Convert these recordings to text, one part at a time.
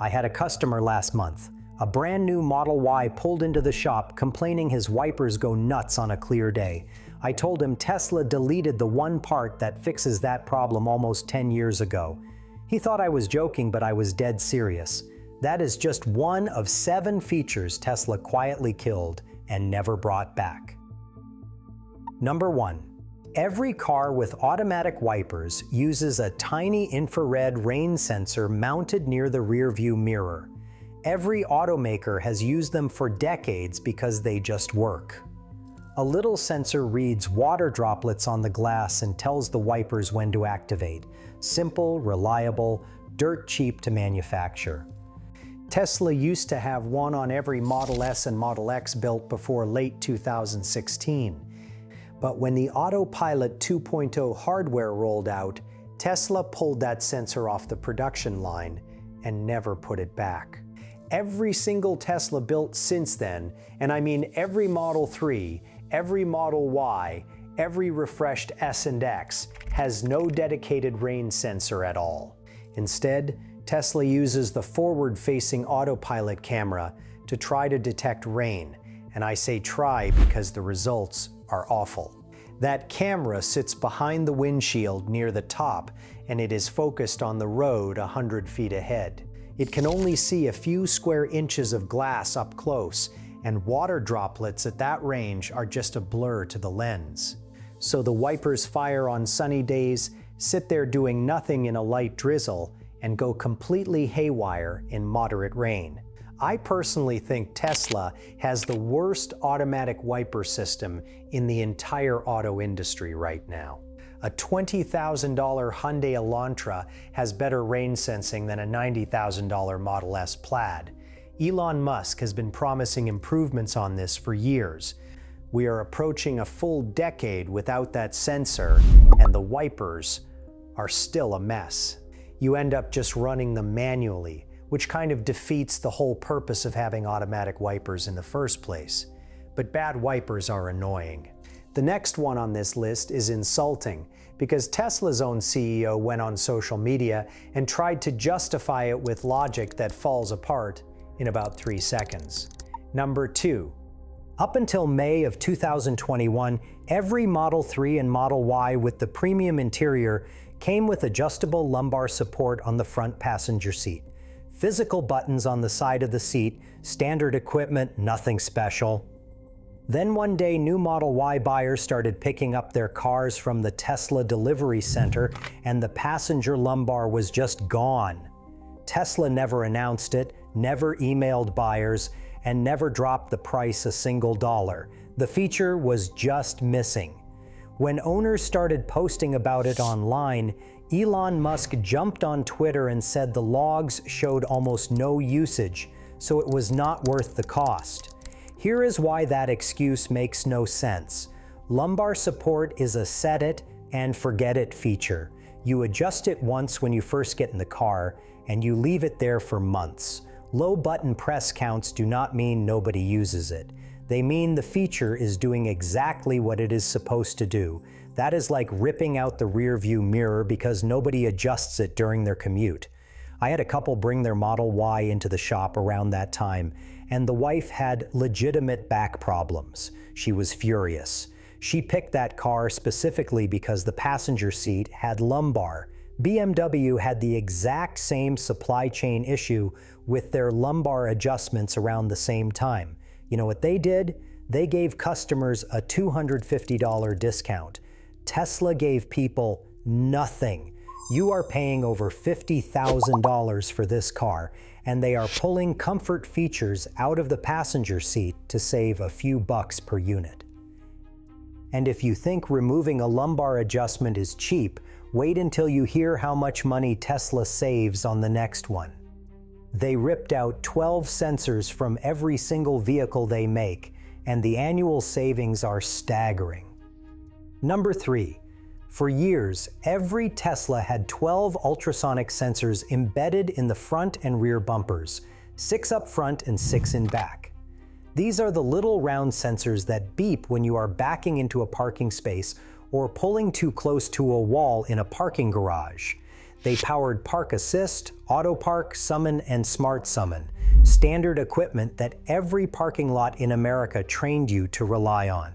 I had a customer last month. A brand new Model Y pulled into the shop complaining his wipers go nuts on a clear day. I told him Tesla deleted the one part that fixes that problem almost 10 years ago. He thought I was joking, but I was dead serious. That is just one of 7 features Tesla quietly killed and never brought back. Number 1. Every car with automatic wipers uses a tiny infrared rain sensor mounted near the rearview mirror. Every automaker has used them for decades because they just work. A little sensor reads water droplets on the glass and tells the wipers when to activate. Simple, reliable, dirt cheap to manufacture. Tesla used to have one on every Model S and Model X built before late 2016. But when the Autopilot 2.0 hardware rolled out, Tesla pulled that sensor off the production line and never put it back. Every single Tesla built since then, and I mean every Model 3, every Model Y, every refreshed S and X, has no dedicated rain sensor at all. Instead, Tesla uses the forward-facing autopilot camera to try to detect rain, and I say try because the results are awful. That camera sits behind the windshield near the top, and it is focused on the road 100 feet ahead. It can only see a few square inches of glass up close, and water droplets at that range are just a blur to the lens. So the wipers fire on sunny days, sit there doing nothing in a light drizzle, and go completely haywire in moderate rain. I personally think Tesla has the worst automatic wiper system in the entire auto industry right now. A $20,000 Hyundai Elantra has better rain sensing than a $90,000 Model S Plaid. Elon Musk has been promising improvements on this for years. We are approaching a full decade without that sensor, and the wipers are still a mess. You end up just running them manually, which kind of defeats the whole purpose of having automatic wipers in the first place. But bad wipers are annoying. The next one on this list is insulting, because Tesla's own CEO went on social media and tried to justify it with logic that falls apart in about 3 seconds. Number 2. Up until May of 2021, every Model 3 and Model Y with the premium interior came with adjustable lumbar support on the front passenger seat. Physical buttons on the side of the seat, standard equipment, nothing special. Then one day, new Model Y buyers started picking up their cars from the Tesla delivery center, and the passenger lumbar was just gone. Tesla never announced it, never emailed buyers, and never dropped the price a single dollar. The feature was just missing. When owners started posting about it online, Elon Musk jumped on Twitter and said the logs showed almost no usage, so it was not worth the cost. Here is why that excuse makes no sense. Lumbar support is a set it and forget it feature. You adjust it once when you first get in the car, and you leave it there for months. Low button press counts do not mean nobody uses it. They mean the feature is doing exactly what it is supposed to do. That is like ripping out the rear view mirror because nobody adjusts it during their commute. I had a couple bring their Model Y into the shop around that time, and the wife had legitimate back problems. She was furious. She picked that car specifically because the passenger seat had lumbar. BMW had the exact same supply chain issue with their lumbar adjustments around the same time. You know what they did? They gave customers a $250 discount. Tesla gave people nothing. You are paying over $50,000 for this car, and they are pulling comfort features out of the passenger seat to save a few bucks per unit. And if you think removing a lumbar adjustment is cheap, wait until you hear how much money Tesla saves on the next one. They ripped out 12 sensors from every single vehicle they make, and the annual savings are staggering. Number 3. For years, every Tesla had 12 ultrasonic sensors embedded in the front and rear bumpers, 6 up front and 6 in back. These are the little round sensors that beep when you are backing into a parking space or pulling too close to a wall in a parking garage. They powered Park Assist, Auto Park, Summon, and Smart Summon, standard equipment that every parking lot in America trained you to rely on.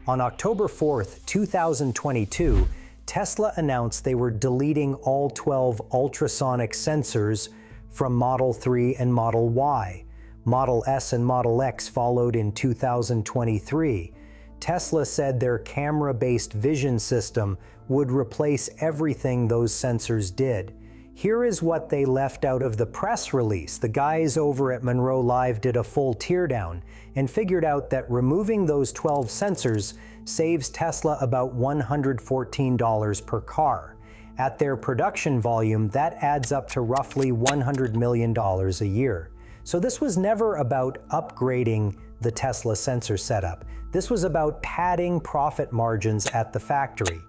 On October 4th, 2022, Tesla announced they were deleting all 12 ultrasonic sensors from Model 3 and Model Y. Model S and Model X followed in 2023. Tesla said their camera-based vision system would replace everything those sensors did. Here is what they left out of the press release. The guys over at Monroe Live did a full teardown and figured out that removing those 12 sensors saves Tesla about $114 per car. At their production volume, that adds up to roughly $100 million a year. So this was never about upgrading the Tesla sensor setup. This was about padding profit margins at the factory.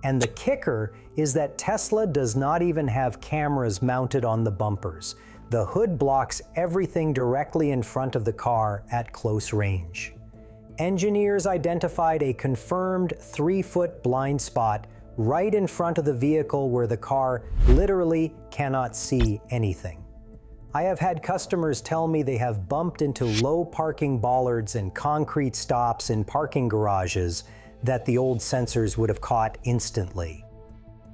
And the kicker is that Tesla does not even have cameras mounted on the bumpers. The hood blocks everything directly in front of the car at close range. Engineers identified a confirmed 3-foot blind spot right in front of the vehicle where the car literally cannot see anything. I have had customers tell me they have bumped into low parking bollards and concrete stops in parking garages that the old sensors would have caught instantly.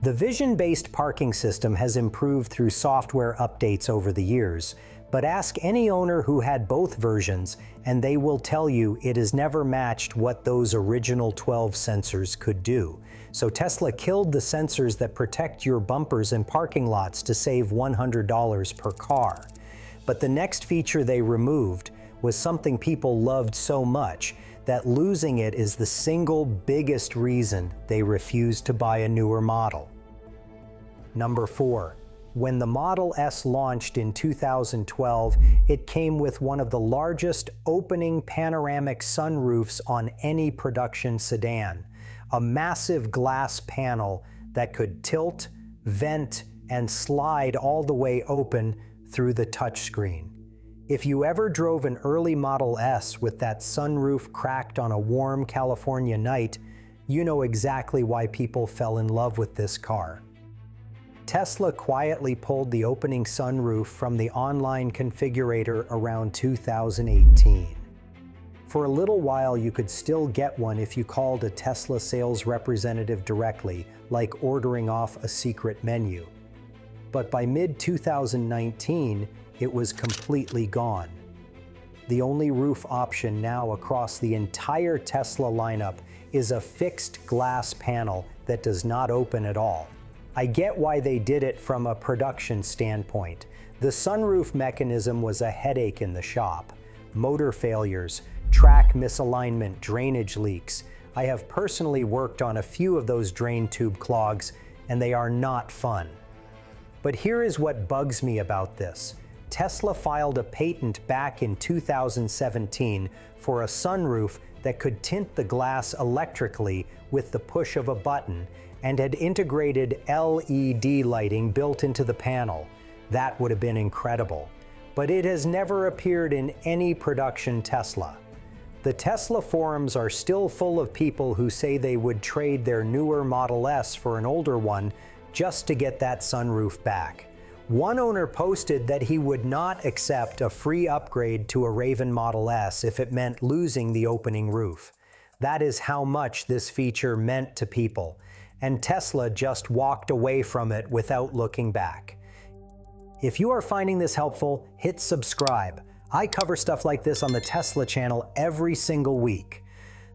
The vision-based parking system has improved through software updates over the years, but ask any owner who had both versions and they will tell you it has never matched what those original 12 sensors could do. So Tesla killed the sensors that protect your bumpers in parking lots to save $100 per car. But the next feature they removed was something people loved so much that losing it is the single biggest reason they refused to buy a newer model. Number 4. When the Model S launched in 2012, it came with one of the largest opening panoramic sunroofs on any production sedan, a massive glass panel that could tilt, vent, and slide all the way open through the touchscreen. If you ever drove an early Model S with that sunroof cracked on a warm California night, you know exactly why people fell in love with this car. Tesla quietly pulled the opening sunroof from the online configurator around 2018. For a little while, you could still get one if you called a Tesla sales representative directly, like ordering off a secret menu. But by mid-2019, it was completely gone. The only roof option now across the entire Tesla lineup is a fixed glass panel that does not open at all. I get why they did it from a production standpoint. The sunroof mechanism was a headache in the shop. Motor failures, track misalignment, drainage leaks. I have personally worked on a few of those drain tube clogs, and they are not fun. But here is what bugs me about this. Tesla filed a patent back in 2017 for a sunroof that could tint the glass electrically with the push of a button and had integrated LED lighting built into the panel. That would have been incredible. But it has never appeared in any production Tesla. The Tesla forums are still full of people who say they would trade their newer Model S for an older one just to get that sunroof back. One owner posted that he would not accept a free upgrade to a Raven Model S if it meant losing the opening roof. That is how much this feature meant to people, and Tesla just walked away from it without looking back. If you are finding this helpful, hit subscribe. I cover stuff like this on the Tesla channel every single week.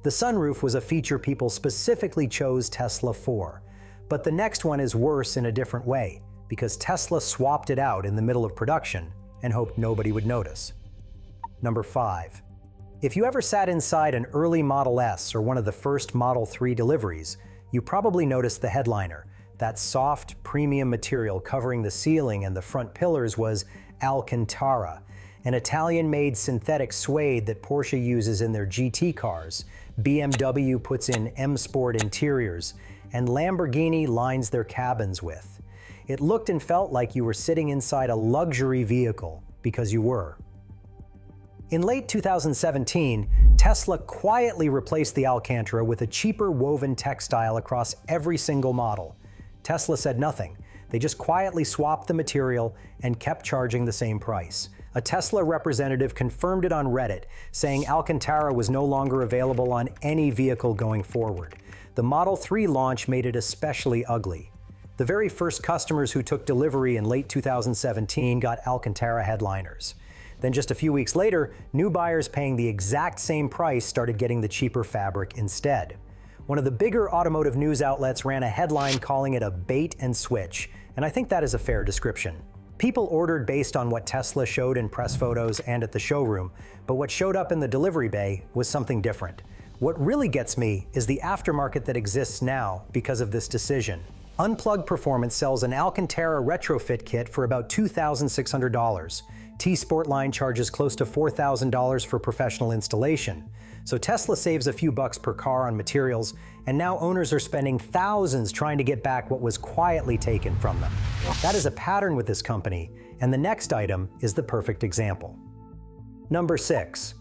The sunroof was a feature people specifically chose Tesla for, but the next one is worse in a different way, because Tesla swapped it out in the middle of production and hoped nobody would notice. Number 5. If you ever sat inside an early Model S or one of the first Model 3 deliveries, you probably noticed the headliner. That soft, premium material covering the ceiling and the front pillars was Alcantara, an Italian-made synthetic suede that Porsche uses in their GT cars, BMW puts in M-Sport interiors, and Lamborghini lines their cabins with. It looked and felt like you were sitting inside a luxury vehicle, because you were. In late 2017, Tesla quietly replaced the Alcantara with a cheaper woven textile across every single model. Tesla said nothing. They just quietly swapped the material and kept charging the same price. A Tesla representative confirmed it on Reddit, saying Alcantara was no longer available on any vehicle going forward. The Model 3 launch made it especially ugly. The very first customers who took delivery in late 2017 got Alcantara headliners. Then just a few weeks later, new buyers paying the exact same price started getting the cheaper fabric instead. One of the bigger automotive news outlets ran a headline calling it a bait and switch, and I think that is a fair description. People ordered based on what Tesla showed in press photos and at the showroom, but what showed up in the delivery bay was something different. What really gets me is the aftermarket that exists now because of this decision. Unplugged Performance sells an Alcantara retrofit kit for about $2,600. T-Sportline charges close to $4,000 for professional installation. So Tesla saves a few bucks per car on materials, and now owners are spending thousands trying to get back what was quietly taken from them. That is a pattern with this company, and the next item is the perfect example. Number 6.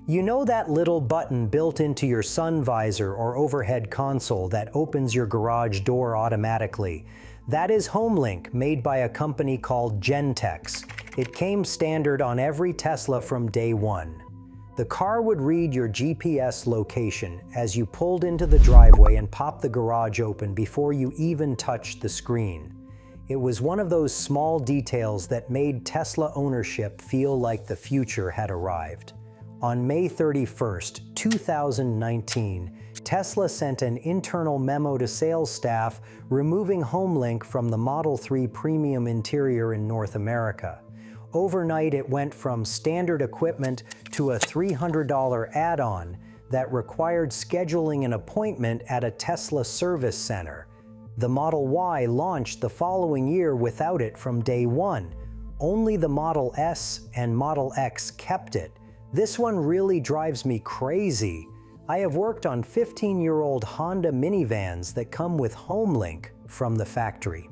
You know that little button built into your sun visor or overhead console that opens your garage door automatically? That is HomeLink, made by a company called Gentex. It came standard on every Tesla from day one. The car would read your GPS location as you pulled into the driveway and popped the garage open before you even touched the screen. It was one of those small details that made Tesla ownership feel like the future had arrived. On May 31st, 2019, Tesla sent an internal memo to sales staff removing HomeLink from the Model 3 premium interior in North America. Overnight, it went from standard equipment to a $300 add-on that required scheduling an appointment at a Tesla service center. The Model Y launched the following year without it from day one. Only the Model S and Model X kept it. This one really drives me crazy. I have worked on 15-year-old Honda minivans that come with HomeLink from the factory.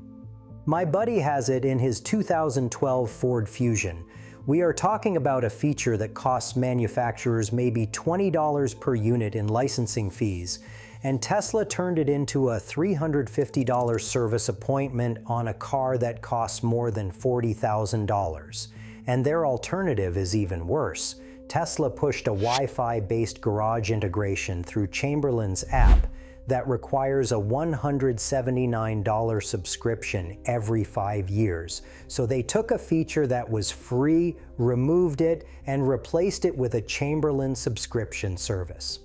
My buddy has it in his 2012 Ford Fusion. We are talking about a feature that costs manufacturers maybe $20 per unit in licensing fees, and Tesla turned it into a $350 service appointment on a car that costs more than $40,000. And their alternative is even worse. Tesla pushed a Wi-Fi based garage integration through Chamberlain's app that requires a $179 subscription every 5 years. So they took a feature that was free, removed it, and replaced it with a Chamberlain subscription service.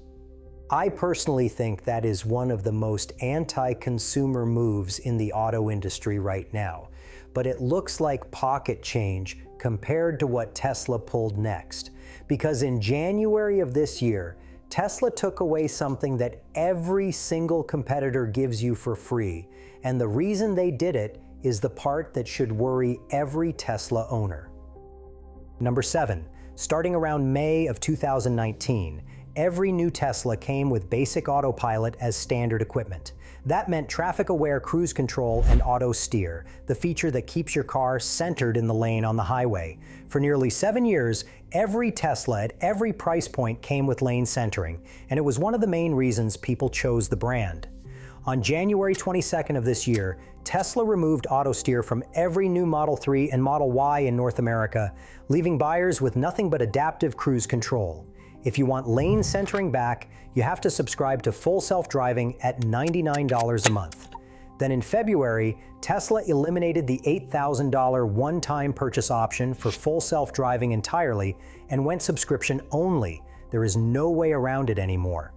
I personally think that is one of the most anti-consumer moves in the auto industry right now, but it looks like pocket change compared to what Tesla pulled next. Because in January of this year, Tesla took away something that every single competitor gives you for free, and the reason they did it is the part that should worry every Tesla owner. Number 7. Starting around May of 2019, every new Tesla came with basic autopilot as standard equipment. That meant traffic-aware cruise control and auto steer, the feature that keeps your car centered in the lane on the highway. For nearly 7 years, every Tesla at every price point came with lane centering, and it was one of the main reasons people chose the brand. On January 22nd of this year, Tesla removed auto steer from every new Model 3 and Model Y in North America, leaving buyers with nothing but adaptive cruise control. If you want lane centering back, you have to subscribe to full self-driving at $99 a month. Then in February, Tesla eliminated the $8,000 one-time purchase option for full self-driving entirely and went subscription only. There is no way around it anymore.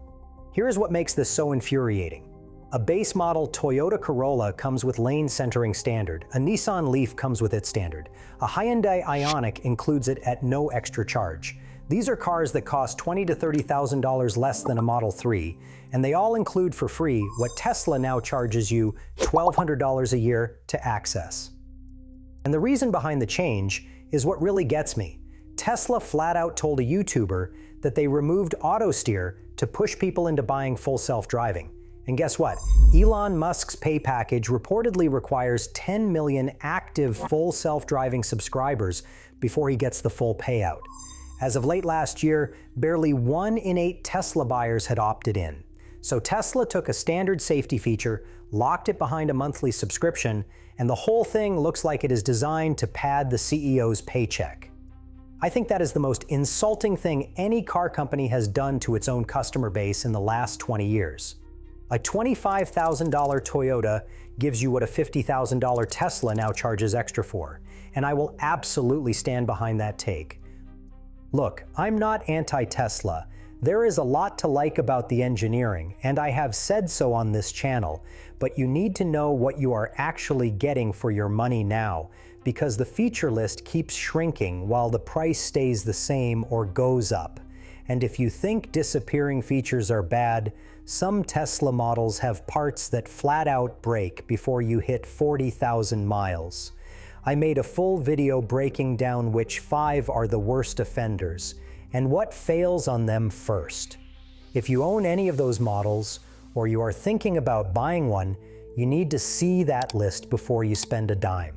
Here's what makes this so infuriating. A base model Toyota Corolla comes with lane centering standard. A Nissan Leaf comes with its standard. A Hyundai Ioniq includes it at no extra charge. These are cars that cost $20,000 to $30,000 less than a Model 3, and they all include for free what Tesla now charges you $1,200 a year to access. And the reason behind the change is what really gets me. Tesla flat out told a YouTuber that they removed auto steer to push people into buying full self-driving. And guess what? Elon Musk's pay package reportedly requires 10 million active full self-driving subscribers before he gets the full payout. As of late last year, barely 1 in 8 Tesla buyers had opted in. So Tesla took a standard safety feature, locked it behind a monthly subscription, and the whole thing looks like it is designed to pad the CEO's paycheck. I think that is the most insulting thing any car company has done to its own customer base in the last 20 years. A $25,000 Toyota gives you what a $50,000 Tesla now charges extra for, and I will absolutely stand behind that take. Look, I'm not anti-Tesla. There is a lot to like about the engineering, and I have said so on this channel, but you need to know what you are actually getting for your money now, because the feature list keeps shrinking while the price stays the same or goes up. And if you think disappearing features are bad, some Tesla models have parts that flat out break before you hit 40,000 miles. I made a full video breaking down which 5 are the worst offenders, and what fails on them first. If you own any of those models, or you are thinking about buying one, you need to see that list before you spend a dime.